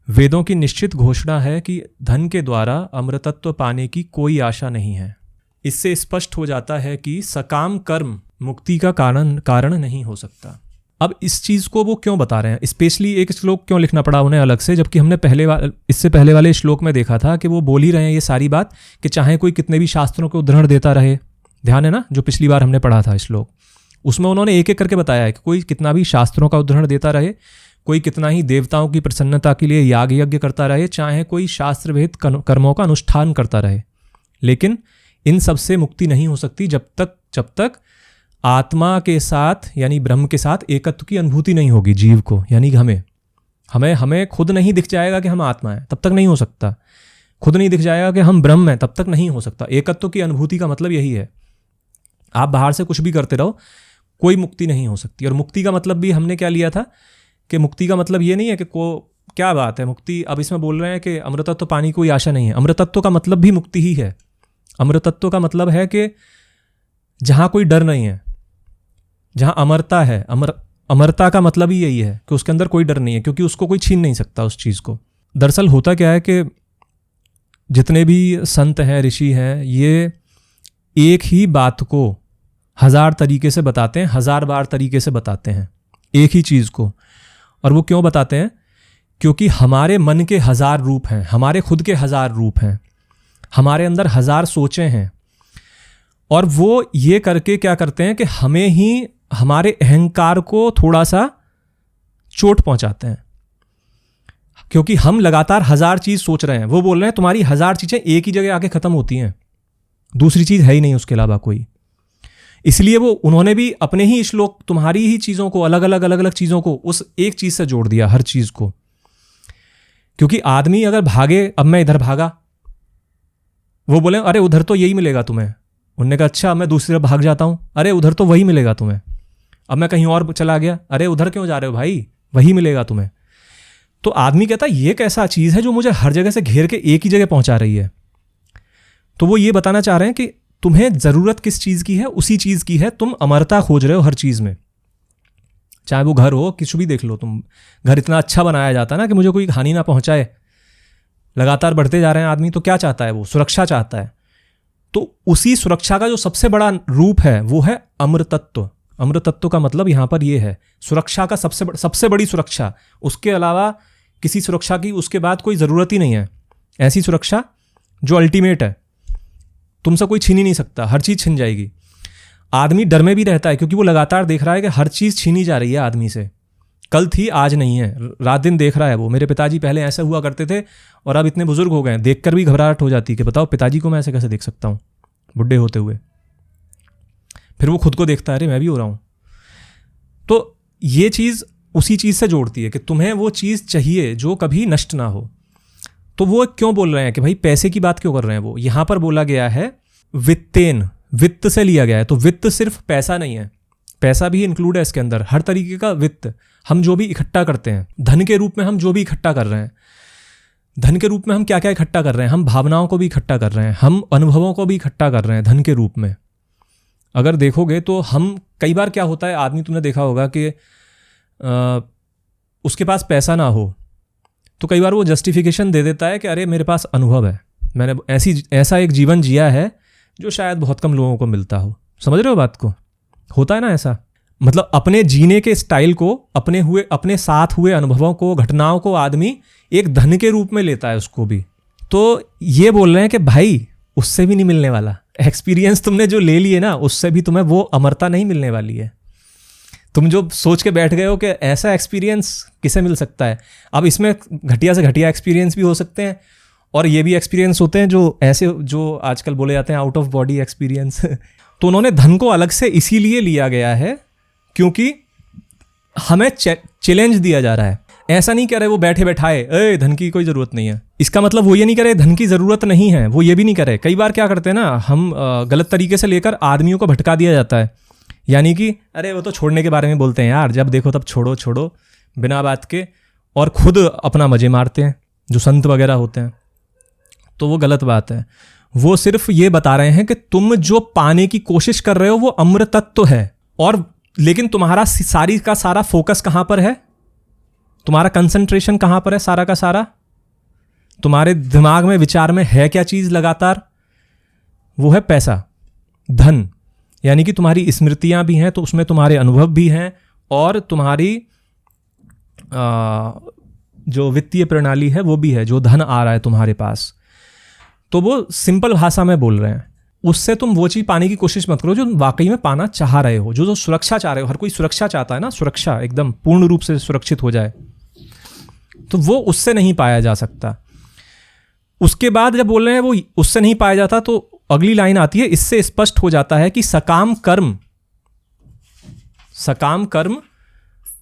वेदों की निश्चित घोषणा है कि धन के द्वारा अमृतत्व पाने की कोई आशा नहीं है। इससे स्पष्ट हो जाता है कि सकाम कर्म मुक्ति का कारण नहीं हो सकता। अब इस चीज़ को वो क्यों बता रहे हैं, स्पेशली एक श्लोक क्यों लिखना पड़ा उन्हें अलग से, जबकि हमने इससे पहले वाले श्लोक में देखा था कि वो बोल ही रहे हैं ये सारी बात कि चाहे कोई कितने भी शास्त्रों के उद्धरण देता रहे। ध्यान है ना, जो पिछली बार हमने पढ़ा था श्लोक, उसमें उन्होंने एक एक करके बताया है कि कोई कितना भी शास्त्रों का उद्धरण देता रहे, कोई कितना ही देवताओं की प्रसन्नता के लिए याग यज्ञ करता रहे, चाहे कोई शास्त्रविहित कर्मों का अनुष्ठान करता रहे, लेकिन इन सब से मुक्ति नहीं हो सकती जब तक आत्मा के साथ यानी ब्रह्म के साथ एकत्व की अनुभूति नहीं होगी जीव को। यानी हमें खुद नहीं दिख जाएगा कि हम आत्मा हैं, तब तक नहीं हो सकता। खुद नहीं दिख जाएगा कि हम ब्रह्म हैं, तब तक नहीं हो सकता। एकत्व की अनुभूति का मतलब यही है। आप बाहर से कुछ भी करते रहो, कोई मुक्ति नहीं हो सकती। और मुक्ति का मतलब भी हमने क्या लिया था कि मुक्ति का मतलब ये नहीं है कि क्या बात है मुक्ति। अब इसमें बोल रहे हैं कि अमृतत्व पाने की कोई आशा नहीं है। अमृतत्व का मतलब भी मुक्ति ही है। अमृतत्व का मतलब है कि जहाँ कोई डर नहीं है, जहाँ अमरता है। अमरता का मतलब ही यही है कि उसके अंदर कोई डर नहीं है, क्योंकि उसको कोई छीन नहीं सकता उस चीज़ को। दरअसल होता क्या है कि जितने भी संत हैं, ऋषि हैं, ये एक ही बात को 1000 तरीके से बताते हैं, 1000 बार तरीके से बताते हैं एक ही चीज़ को। और वो क्यों बताते हैं? क्योंकि हमारे मन के 1000 रूप हैं, हमारे खुद के 1000 रूप हैं, हमारे अंदर 1000 सोचें हैं। और वो ये करके क्या करते हैं कि हमें ही, हमारे अहंकार को थोड़ा सा चोट पहुंचाते हैं, क्योंकि हम लगातार 1000 चीज़ सोच रहे हैं। वो बोल रहे हैं तुम्हारी 1000 चीज़ें एक ही जगह आके ख़त्म होती हैं, दूसरी चीज़ है ही नहीं उसके अलावा कोई। इसलिए उन्होंने भी अपने ही श्लोक तुम्हारी ही चीज़ों को, अलग अलग चीज़ों को उस एक चीज़ से जोड़ दिया, हर चीज़ को। क्योंकि आदमी अगर भागे, अब मैं इधर भागा, वो बोले अरे उधर तो यही मिलेगा तुम्हें। उन्होंने कहा अच्छा मैं दूसरी तरफ भाग जाता हूँ, अरे उधर तो वही मिलेगा तुम्हें। अब मैं कहीं और चला गया, अरे उधर क्यों जा रहे हो भाई, वही मिलेगा तुम्हें। तो आदमी कहता है ये कैसा चीज़ है जो मुझे हर जगह से घेर के एक ही जगह पहुंचा रही है। तो वो ये बताना चाह रहे हैं कि तुम्हें ज़रूरत किस चीज़ की है, उसी चीज़ की है। तुम अमरता खोज रहे हो हर चीज़ में, चाहे वो घर हो, कुछ भी देख लो तुम। घर इतना अच्छा बनाया जाता है ना कि मुझे कोई हानि ना पहुंचाए। लगातार बढ़ते जा रहे हैं आदमी, तो क्या चाहता है? वो सुरक्षा चाहता है। तो उसी सुरक्षा का जो सबसे बड़ा रूप है वो है अमृतत्व। अमृतत्व का मतलब यहाँ पर ये है सुरक्षा का सबसे बड़ी सुरक्षा। उसके अलावा किसी सुरक्षा की उसके बाद कोई ज़रूरत ही नहीं है। ऐसी सुरक्षा जो अल्टीमेट है, तुमसे कोई छीन ही नहीं सकता, हर चीज़ छिन जाएगी। आदमी डर में भी रहता है क्योंकि वो लगातार देख रहा है कि हर चीज़ छीनी जा रही है आदमी से। कल थी आज नहीं है, रात दिन देख रहा है वो। मेरे पिताजी पहले ऐसे हुआ करते थे और अब इतने बुजुर्ग हो गए हैं, देखकर भी घबराहट हो जाती है कि बताओ पिताजी को मैं ऐसे कैसे देख सकता हूँ बुढ़े होते हुए। फिर वो खुद को देखता है, अरे मैं भी हो रहा हूँ। तो ये चीज़ उसी चीज़ से जोड़ती है कि तुम्हें वो चीज़ चाहिए जो कभी नष्ट ना हो। तो वो क्यों बोल रहे हैं कि भाई पैसे की बात क्यों कर रहे हैं? वो यहाँ पर बोला गया है वित्तेन, वित्त से लिया गया है। तो वित्त सिर्फ पैसा नहीं है, पैसा भी इंक्लूड है इसके अंदर, हर तरीके का वित्त। हम जो भी इकट्ठा करते हैं धन के रूप में, हम जो भी इकट्ठा कर रहे हैं, धन के रूप में हम क्या क्या इकट्ठा कर रहे हैं? हम भावनाओं को भी इकट्ठा कर रहे हैं, हम अनुभवों को भी इकट्ठा कर रहे हैं धन के रूप में। अगर देखोगे तो हम कई बार क्या होता है, आदमी तुमने देखा होगा कि उसके पास पैसा ना हो तो कई बार वो जस्टिफिकेशन दे देता है कि अरे मेरे पास अनुभव है, मैंने ऐसा एक जीवन जिया है जो शायद बहुत कम लोगों को मिलता हो। समझ रहे हो बात को? होता है ना ऐसा। मतलब अपने जीने के स्टाइल को, अपने साथ हुए अनुभवों को, घटनाओं को आदमी एक धन के रूप में लेता है उसको भी। तो ये बोल रहे हैं कि भाई उससे भी नहीं मिलने वाला। एक्सपीरियंस तुमने जो ले लिए ना, उससे भी तुम्हें वो अमरता नहीं मिलने वाली है। तुम जो सोच के बैठ गए हो कि ऐसा एक्सपीरियंस किसे मिल सकता है। अब इसमें घटिया से घटिया एक्सपीरियंस भी हो सकते हैं और ये भी एक्सपीरियंस होते हैं जो ऐसे, जो आजकल बोले जाते हैं आउट ऑफ बॉडी एक्सपीरियंस। तो उन्होंने धन को अलग से इसीलिए लिया गया है क्योंकि हमें चैलेंज दिया जा रहा है। ऐसा नहीं कह रहे वो बैठे बैठाए धन की कोई ज़रूरत नहीं है। इसका मतलब वो ये नहीं करे धन की ज़रूरत नहीं है, वो ये भी नहीं करे। कई बार क्या करते हैं ना हम, गलत तरीके से लेकर आदमियों को भटका दिया जाता है। यानी कि अरे वो तो छोड़ने के बारे में बोलते हैं यार, जब देखो तब छोड़ो छोड़ो बिना बात के, और खुद अपना मज़े मारते हैं जो संत वगैरह होते हैं। तो वो गलत बात है। वो सिर्फ ये बता रहे हैं कि तुम जो पाने की कोशिश कर रहे हो वो अमृतत्व है, और लेकिन तुम्हारा सारी का सारा फोकस कहाँ पर है? तुम्हारा कंसंट्रेशन कहाँ पर है सारा का सारा? तुम्हारे दिमाग में, विचार में है क्या चीज़ लगातार? वो है पैसा, धन। यानी कि तुम्हारी स्मृतियाँ भी हैं, तो उसमें तुम्हारे अनुभव भी हैं, और तुम्हारी जो वित्तीय प्रणाली है वो भी है, जो धन आ रहा है तुम्हारे पास। तो वो सिंपल भाषा में बोल रहे हैं, उससे तुम वो चीज़ पाने की कोशिश मत करो जो तुम वाकई में पाना चाह रहे हो, जो सुरक्षा चाह रहे हो। हर कोई सुरक्षा चाहता है ना, सुरक्षा एकदम पूर्ण रूप से सुरक्षित हो जाए, तो वो उससे नहीं पाया जा सकता। उसके बाद जब बोल रहे हैं वो उससे नहीं पाया जाता, तो अगली लाइन आती है, इससे स्पष्ट हो जाता है कि सकाम कर्म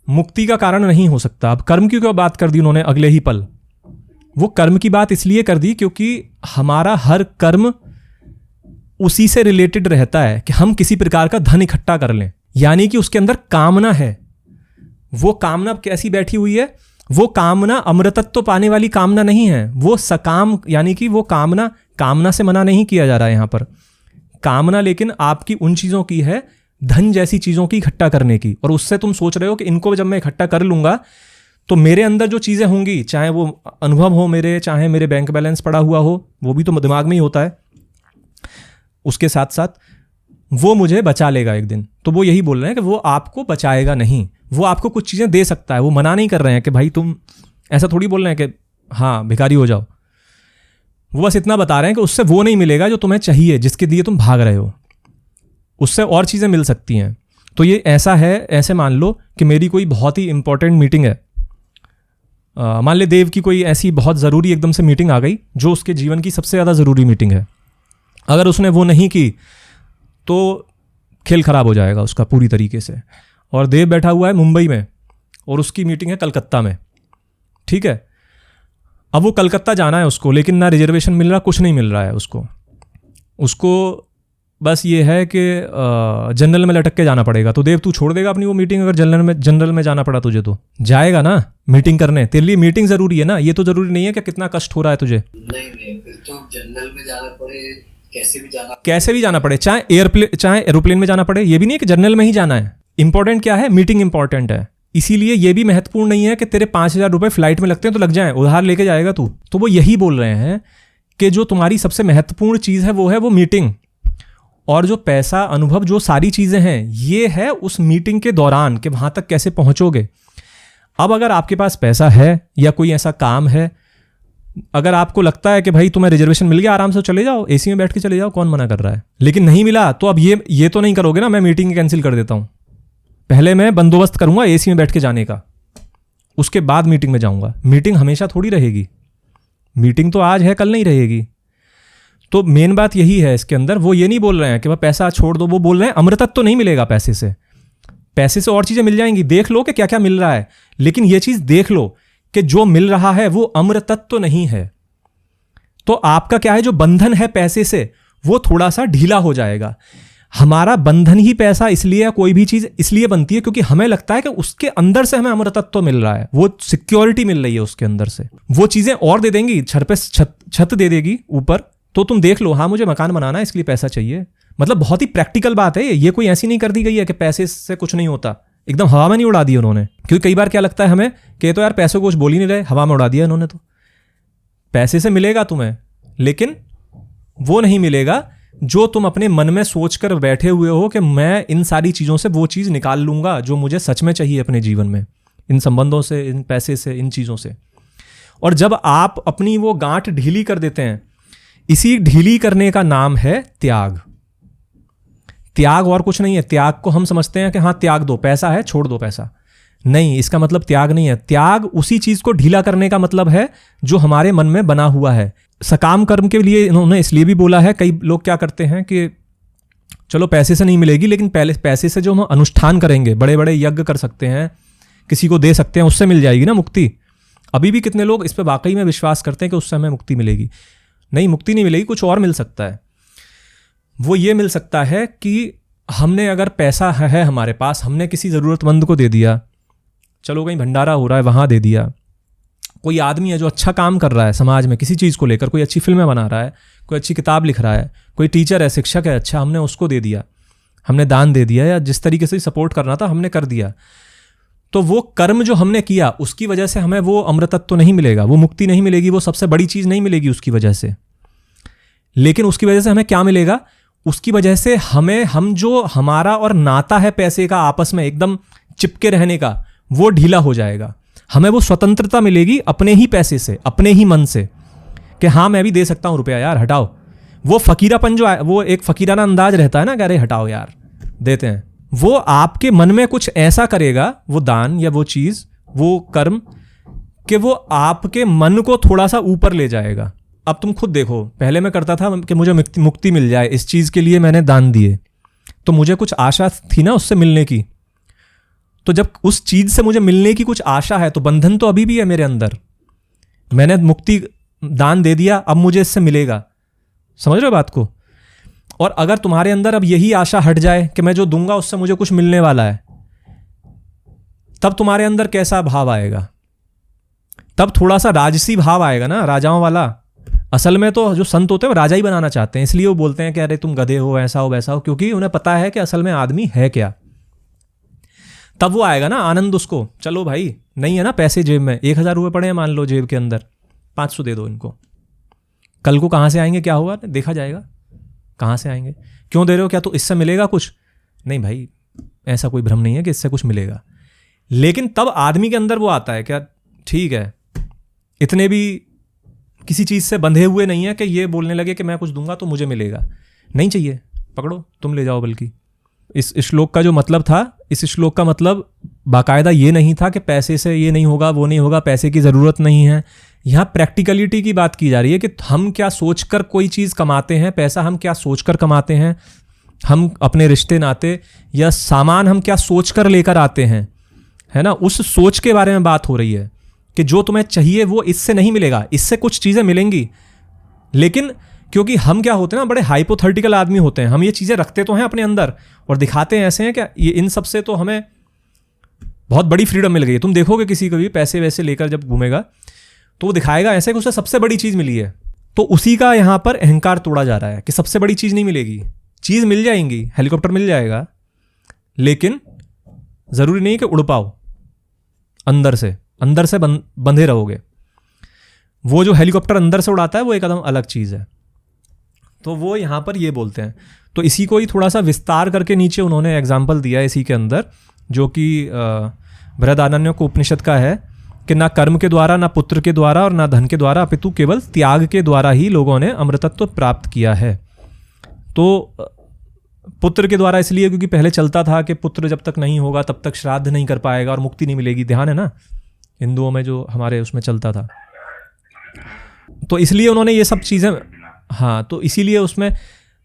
मुक्ति का कारण नहीं हो सकता। अब कर्म की क्यों बात कर दी उन्होंने अगले ही पल? वो कर्म की बात इसलिए कर दी क्योंकि हमारा हर कर्म उसी से रिलेटेड रहता है कि हम किसी प्रकार का धन इकट्ठा कर लें, यानी कि उसके अंदर कामना है। वो कामना कैसी बैठी हुई है? वो कामना अमृतत्व पाने वाली कामना नहीं है, वो सकाम, यानी कि वो कामना से मना नहीं किया जा रहा है यहाँ पर। कामना लेकिन आपकी उन चीज़ों की है, धन जैसी चीज़ों की इकट्ठा करने की, और उससे तुम सोच रहे हो कि इनको जब मैं इकट्ठा कर लूँगा तो मेरे अंदर जो चीज़ें होंगी, चाहे वो अनुभव हो मेरे, चाहे मेरे बैंक बैलेंस पड़ा हुआ हो, वो भी तो दिमाग में ही होता है, उसके साथ साथ वो मुझे बचा लेगा एक दिन। तो वो यही बोल रहे हैं कि वो आपको बचाएगा नहीं, वो आपको कुछ चीज़ें दे सकता है। वो मना नहीं कर रहे हैं कि भाई तुम, ऐसा थोड़ी बोल रहे हैं कि हाँ भिखारी हो जाओ। वो बस इतना बता रहे हैं कि उससे वो नहीं मिलेगा जो तुम्हें चाहिए, जिसके लिए तुम भाग रहे हो, उससे और चीज़ें मिल सकती हैं। तो ये ऐसा है, ऐसे मान लो कि मेरी कोई बहुत ही इंपॉर्टेंट मीटिंग है, मान ले देव की कोई ऐसी बहुत ज़रूरी एकदम से मीटिंग आ गई जो उसके जीवन की सबसे ज़्यादा ज़रूरी मीटिंग है। अगर उसने वो नहीं की तो खेल खराब हो जाएगा उसका पूरी तरीके से। और देव बैठा हुआ है मुंबई में और उसकी मीटिंग है कलकत्ता में, ठीक है। अब वो कलकत्ता जाना है उसको, लेकिन ना रिजर्वेशन मिल रहा, कुछ नहीं मिल रहा है उसको बस ये है कि जनरल में लटक के जाना पड़ेगा। तो देव तू छोड़ देगा अपनी वो मीटिंग? अगर जनरल में जाना पड़ा तुझे तो जाएगा ना मीटिंग करने? तेरे लिए मीटिंग ज़रूरी है ना, ये तो ज़रूरी नहीं है कि कितना कष्ट हो रहा है तुझे। नहीं, फिर तो जनरल में जाना पड़े, कैसे भी जाना पड़े, चाहे एरोप्लेन में जाना पड़े, ये भी नहीं है कि जनरल में ही जाना है। इंपॉर्टेंट क्या है? मीटिंग इंपॉर्टेंट है। इसीलिए ये भी महत्वपूर्ण नहीं है कि तेरे 5,000 रुपये फ्लाइट में लगते हैं तो लग जाएं, उधार लेके जाएगा तू। तो वो यही बोल रहे हैं कि जो तुम्हारी सबसे महत्वपूर्ण चीज़ है वो मीटिंग, और जो पैसा, अनुभव, जो सारी चीज़ें हैं, ये है उस मीटिंग के दौरान कि वहाँ तक कैसे पहुँचोगे। अब अगर आपके पास पैसा है या कोई ऐसा काम है, अगर आपको लगता है कि भाई तुम्हें रिजर्वेशन मिल गया, आराम से चले जाओ, एसी में बैठ के चले जाओ, कौन मना कर रहा है। लेकिन नहीं मिला तो अब ये तो नहीं करोगे ना मैं मीटिंग कैंसिल कर देता हूँ। पहले मैं बंदोबस्त करूँगा एसी में बैठ के जाने का, उसके बाद मीटिंग में जाऊँगा। मीटिंग हमेशा थोड़ी रहेगी, मीटिंग तो आज है कल नहीं रहेगी। तो मेन बात यही है इसके अंदर। वो ये नहीं बोल रहे हैं कि वह पैसा छोड़ दो, वो बोल रहे हैं अमृतत्व तो नहीं मिलेगा पैसे से और चीज़ें मिल जाएंगी, देख लो कि क्या क्या मिल रहा है, लेकिन ये चीज़ देख लो कि जो मिल रहा है वो अमृतत्व तो नहीं है। तो आपका क्या है, जो बंधन है पैसे से, वो थोड़ा सा ढीला हो जाएगा। हमारा बंधन ही पैसा इसलिए, कोई भी चीज़ इसलिए बनती है क्योंकि हमें लगता है कि उसके अंदर से हमें अमृतत्व मिल रहा है, वो सिक्योरिटी मिल रही है उसके अंदर से। वो चीज़ें और दे देंगी, छत दे देगी ऊपर, तो तुम देख लो हाँ मुझे मकान बनाना है इसलिए पैसा चाहिए। मतलब बहुत ही प्रैक्टिकल बात है ये कोई ऐसी नहीं कर दी गई है कि पैसे से कुछ नहीं होता, एकदम हवा में नहीं उड़ा दी उन्होंने। क्योंकि कई बार क्या लगता है हमें कि तो यार पैसों को कुछ बोल ही नहीं रहे, हवा में उड़ा दिया इन्होंने। तो पैसे से मिलेगा तुम्हें, लेकिन वो नहीं मिलेगा जो तुम अपने मन में सोच कर बैठे हुए हो कि मैं इन सारी चीज़ों से वो चीज़ निकाल लूँगा जो मुझे सच में चाहिए अपने जीवन में, इन संबंधों से, इन पैसे से, इन चीज़ों से। और जब आप अपनी वो गांठ ढीली कर देते हैं, इसी ढीली करने का नाम है त्याग। त्याग और कुछ नहीं है। त्याग को हम समझते हैं कि हाँ त्याग दो, पैसा है छोड़ दो पैसा, नहीं, इसका मतलब त्याग नहीं है। त्याग उसी चीज़ को ढीला करने का मतलब है जो हमारे मन में बना हुआ है। सकाम कर्म के लिए इन्होंने इसलिए भी बोला है, कई लोग क्या करते हैं कि चलो पैसे से नहीं मिलेगी, लेकिन पहले पैसे से जो हम अनुष्ठान करेंगे, बड़े बड़े यज्ञ कर सकते हैं, किसी को दे सकते हैं, उससे मिल जाएगी ना मुक्ति। अभी भी कितने लोग इस पर वाकई में विश्वास करते हैं कि उससे हमें मुक्ति मिलेगी। नहीं, मुक्ति नहीं मिलेगी, कुछ और मिल सकता है। वो ये मिल सकता है कि हमने अगर पैसा है हमारे पास, हमने किसी ज़रूरतमंद को दे दिया, चलो कहीं भंडारा हो रहा है वहाँ दे दिया, कोई आदमी है जो अच्छा काम कर रहा है समाज में किसी चीज़ को लेकर, कोई अच्छी फिल्में बना रहा है, कोई अच्छी किताब लिख रहा है, कोई टीचर है, शिक्षक है, अच्छा, हमने उसको दे दिया, हमने दान दे दिया, या जिस तरीके से सपोर्ट करना था हमने कर दिया। तो वो कर्म जो हमने किया उसकी वजह से हमें वो अमृतत्व तो नहीं मिलेगा, वो मुक्ति नहीं मिलेगी, वो सबसे बड़ी चीज़ नहीं मिलेगी उसकी वजह से। लेकिन उसकी वजह से हमें क्या मिलेगा? उसकी वजह से हम जो हमारा और नाता है पैसे का आपस में एकदम चिपके रहने का, वो ढीला हो जाएगा। हमें वो स्वतंत्रता मिलेगी अपने ही पैसे से, अपने ही मन से, कि हाँ मैं भी दे सकता हूँ रुपया, यार हटाओ। वो फकीरापन जो वो एक फकीराना अंदाज रहता है ना कि अरे हटाओ यार, देते हैं, वो आपके मन में कुछ ऐसा करेगा, वो दान या वो चीज़, वो कर्म, कि वो आपके मन को थोड़ा सा ऊपर ले जाएगा। अब तुम खुद देखो, पहले मैं करता था कि मुझे मुक्ति मिल जाए, इस चीज़ के लिए मैंने दान दिए, तो मुझे कुछ आशा थी ना उससे मिलने की। तो जब उस चीज़ से मुझे मिलने की कुछ आशा है, तो बंधन तो अभी भी है मेरे अंदर। मैंने मुक्ति दान दे दिया, अब मुझे इससे मिलेगा। समझ रहे हो बात को? और अगर तुम्हारे अंदर अब यही आशा हट जाए कि मैं जो दूंगा उससे मुझे कुछ मिलने वाला है, तब तुम्हारे अंदर कैसा भाव आएगा? तब थोड़ा सा राजसी भाव आएगा ना, राजाओं वाला। असल में तो जो संत होते हैं वो राजा ही बनाना चाहते हैं, इसलिए वो बोलते हैं कि अरे तुम गधे हो, ऐसा हो वैसा हो, क्योंकि उन्हें पता है कि असल में आदमी है क्या। तब वो आएगा ना आनंद उसको। चलो भाई, नहीं है ना पैसे जेब में, 1000 रुपये पड़े हैं मान लो जेब के अंदर, 500 दे दो इनको। कल को कहाँ से आएंगे क्या होगा देखा जाएगा, कहाँ से आएंगे, क्यों दे रहे हो, क्या तो इससे मिलेगा कुछ? नहीं भाई, ऐसा कोई भ्रम नहीं है कि इससे कुछ मिलेगा। लेकिन तब आदमी के अंदर वो आता है, क्या ठीक है, इतने भी किसी चीज़ से बंधे हुए नहीं है कि ये बोलने लगे कि मैं कुछ दूंगा तो मुझे मिलेगा। नहीं चाहिए, पकड़ो, तुम ले जाओ। बल्कि इस श्लोक का जो मतलब था, इस श्लोक का मतलब बाकायदा ये नहीं था कि पैसे से ये नहीं होगा, वो नहीं होगा, पैसे की ज़रूरत नहीं है। यहाँ प्रैक्टिकलिटी की बात की जा रही है कि हम क्या सोचकर कोई चीज़ कमाते हैं, पैसा हम क्या सोचकर कमाते हैं, हम अपने रिश्ते नाते या सामान हम क्या सोचकर लेकर आते हैं, है ना। उस सोच के बारे में बात हो रही है कि जो तुम्हें चाहिए वो इससे नहीं मिलेगा, इससे कुछ चीज़ें मिलेंगी। लेकिन क्योंकि हम क्या होते हैं ना, बड़े हाइपोथेटिकल आदमी होते हैं, हम ये चीज़ें रखते तो हैं अपने अंदर और दिखाते हैं ऐसे हैं क्या, ये इन सब से तो हमें बहुत बड़ी फ्रीडम मिल गई है। तुम देखोगे किसी को भी पैसे वैसे लेकर जब घूमेगा तो वो दिखाएगा ऐसे कि उसे सबसे बड़ी चीज़ मिली है। तो उसी का यहाँ पर अहंकार तोड़ा जा रहा है कि सबसे बड़ी चीज़ नहीं मिलेगी, चीज़ मिल जाएंगी, हेलीकॉप्टर मिल जाएगा, लेकिन ज़रूरी नहीं कि उड़ पाओ, अंदर से बंधे रहोगे। वो जो हेलीकॉप्टर अंदर से उड़ाता है वो एक कदम अलग चीज़ है। तो वो यहाँ पर ये बोलते हैं। तो इसी को ही थोड़ा सा विस्तार करके नीचे उन्होंने एग्जाम्पल दिया है इसी के अंदर, जो कि बृहदारण्यक उपनिषद का है कि ना कर्म के द्वारा, ना पुत्र के द्वारा और ना धन के द्वारा, अपितु केवल त्याग के द्वारा ही लोगों ने अमृतत्व प्राप्त किया है। तो पुत्र के द्वारा इसलिए क्योंकि पहले चलता था कि पुत्र जब तक नहीं होगा तब तक श्राद्ध नहीं कर पाएगा और मुक्ति नहीं मिलेगी। ध्यान है ना, हिंदुओं में जो हमारे उसमें चलता था, तो इसलिए उन्होंने ये सब चीज़ें, हाँ, तो इसीलिए उसमें,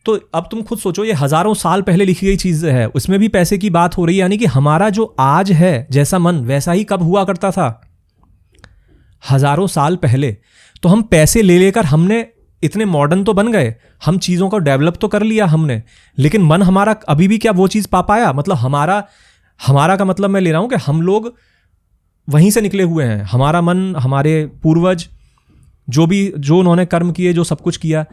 तो अब तुम खुद सोचो, ये हज़ारों साल पहले लिखी गई चीज़ है, उसमें भी पैसे की बात हो रही है। यानी कि हमारा जो आज है जैसा मन वैसा ही कब हुआ करता था, हज़ारों साल पहले। तो हम पैसे ले लेकर हमने इतने मॉडर्न तो बन गए, हम चीज़ों को डेवलप तो कर लिया हमने, लेकिन मन हमारा अभी भी क्या वो चीज़ पा पाया? मतलब हमारा का मतलब मैं ले रहा हूँ कि हम लोग वहीं से निकले हुए हैं। हमारा मन, हमारे पूर्वज जो उन्होंने कर्म किए, जो सब कुछ किया,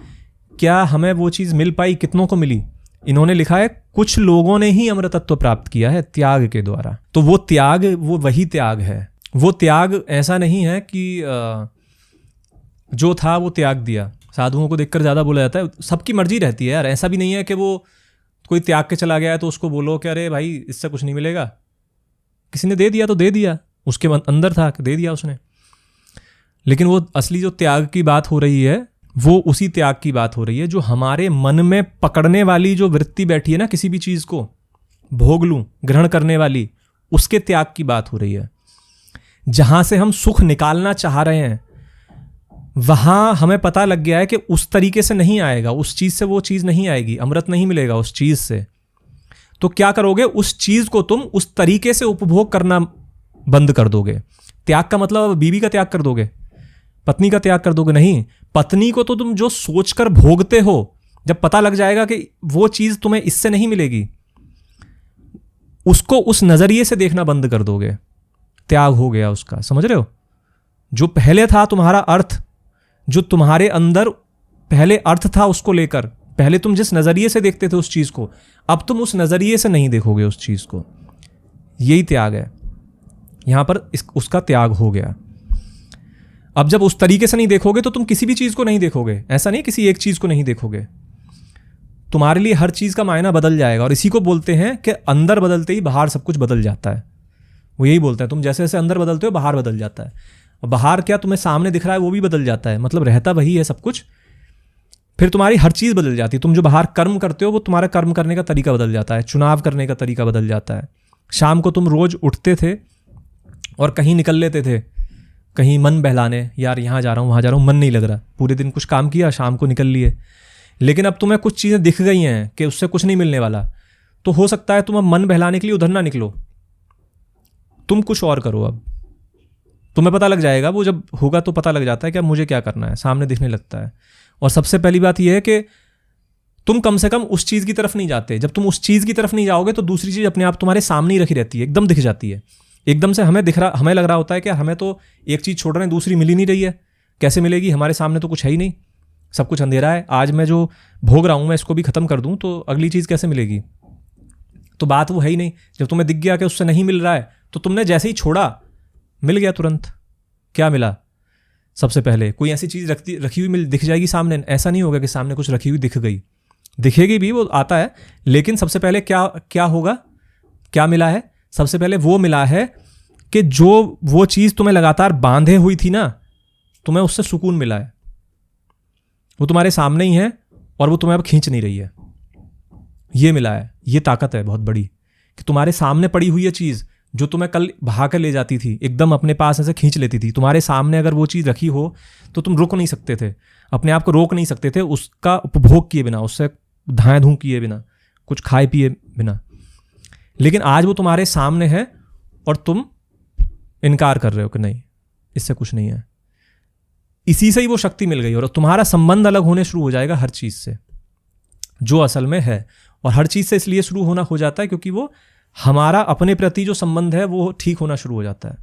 क्या हमें वो चीज़ मिल पाई? कितनों को मिली? इन्होंने लिखा है कुछ लोगों ने ही अमृतत्व प्राप्त किया है त्याग के द्वारा। तो वो त्याग, वो वही त्याग है। वो त्याग ऐसा नहीं है कि जो था वो त्याग दिया। साधुओं को देखकर ज़्यादा बोला जाता है, सबकी मर्जी रहती है यार। ऐसा भी नहीं है कि वो कोई त्याग के चला गया है तो उसको बोलो कि अरे भाई इससे कुछ नहीं मिलेगा। किसी ने दे दिया तो दे दिया, उसके अंदर था कि दे दिया उसने। लेकिन वो असली जो त्याग की बात हो रही है वो उसी त्याग की बात हो रही है जो हमारे मन में पकड़ने वाली जो वृत्ति बैठी है ना, किसी भी चीज़ को भोग लूँ, ग्रहण करने वाली, उसके त्याग की बात हो रही है। जहाँ से हम सुख निकालना चाह रहे हैं वहाँ हमें पता लग गया है कि उस तरीके से नहीं आएगा, उस चीज़ से वो चीज़ नहीं आएगी, अमृत नहीं मिलेगा उस चीज़ से। तो क्या करोगे? उस चीज़ को तुम उस तरीके से उपभोग करना बंद कर दोगे। त्याग का मतलब बीवी का त्याग कर दोगे, पत्नी का त्याग कर दोगे? नहीं, पत्नी को तो तुम जो सोचकर भोगते हो, जब पता लग जाएगा कि वो चीज़ तुम्हें इससे नहीं मिलेगी, उसको उस नज़रिए से देखना बंद कर दोगे। त्याग हो गया उसका। समझ रहे हो? जो पहले था तुम्हारा अर्थ, जो तुम्हारे अंदर पहले अर्थ था, उसको लेकर पहले तुम जिस नज़रिए से देखते थे उस चीज़ को, अब तुम उस नज़रिए से नहीं देखोगे उस चीज़ को। यही त्याग है। यहाँ पर उसका त्याग हो गया। अब जब उस तरीके से नहीं देखोगे तो तुम किसी भी चीज़ को नहीं देखोगे। ऐसा नहीं किसी एक चीज़ को नहीं देखोगे, तुम्हारे लिए हर चीज़ का मायना बदल जाएगा। और इसी को बोलते हैं कि अंदर बदलते ही बाहर सब कुछ बदल जाता है। वो यही बोलते हैं, तुम जैसे जैसे अंदर बदलते हो बाहर बदल जाता है। और बाहर क्या तुम्हें सामने दिख रहा है वो भी बदल जाता है, मतलब रहता वही है सब कुछ। फिर तुम्हारी हर चीज़ बदल जाती है। तुम जो बाहर कर्म करते हो वो तुम्हारा कर्म करने का तरीका बदल जाता है, चुनाव करने का तरीका बदल जाता है। शाम को तुम रोज़ उठते थे और कहीं निकल लेते थे, कहीं मन बहलाने, यार यहाँ जा रहा हूँ वहाँ जा रहा हूँ, मन नहीं लग रहा, पूरे दिन कुछ काम किया, शाम को निकल लिए। लेकिन अब तुम्हें कुछ चीज़ें दिख गई हैं कि उससे कुछ नहीं मिलने वाला, तो हो सकता है तुम अब मन बहलाने के लिए उधर ना निकलो, तुम कुछ और करो। अब तुम्हें पता लग जाएगा, वो जब होगा तो पता लग जाता है कि अब मुझे क्या करना है, सामने दिखने लगता है। और सबसे पहली बात यह है कि तुम कम से कम उस चीज़ की तरफ नहीं जाते। जब तुम उस चीज़ की तरफ नहीं जाओगे तो दूसरी चीज़ अपने आप तुम्हारे सामने ही रखी रहती है, एकदम दिख जाती है। एकदम से हमें लग रहा होता है कि हमें तो एक चीज़ छोड़ रहे हैं, दूसरी मिल ही नहीं रही है, कैसे मिलेगी, हमारे सामने तो कुछ है ही नहीं, सब कुछ अंधेरा है। आज मैं जो भोग रहा हूँ मैं इसको भी ख़त्म कर दूँ तो अगली चीज़ कैसे मिलेगी? तो बात वो है ही नहीं। जब तुम्हें दिख गया कि उससे नहीं मिल रहा है तो तुमने जैसे ही छोड़ा, मिल गया तुरंत। क्या मिला? सबसे पहले कोई ऐसी चीज़ रखी हुई दिख जाएगी सामने। ऐसा नहीं होगा कि सामने कुछ रखी हुई दिख गई, दिखेगी भी, वो आता है, लेकिन सबसे पहले क्या होगा, क्या मिला है? सबसे पहले वो मिला है कि जो वो चीज़ तुम्हें लगातार बांधे हुई थी ना, तुम्हें उससे सुकून मिला है। वो तुम्हारे सामने ही है और वो तुम्हें अब खींच नहीं रही है, ये मिला है। ये ताकत है बहुत बड़ी कि तुम्हारे सामने पड़ी हुई है चीज़ जो तुम्हें कल बहा कर ले जाती थी, एकदम अपने पास ऐसे खींच लेती थी। तुम्हारे सामने अगर वो चीज़ रखी हो तो तुम रुक नहीं सकते थे, अपने आप को रोक नहीं सकते थे उसका उपभोग किए बिना, उससे धाएं धूं किए बिना, कुछ खाए पिए बिना। लेकिन आज वो तुम्हारे सामने है और तुम इनकार कर रहे हो कि नहीं, इससे कुछ नहीं है। इसी से ही वो शक्ति मिल गई और तुम्हारा संबंध अलग होने शुरू हो जाएगा हर चीज़ से जो असल में है। और हर चीज़ से इसलिए शुरू होना हो जाता है क्योंकि वो हमारा अपने प्रति जो संबंध है वो ठीक होना शुरू हो जाता है।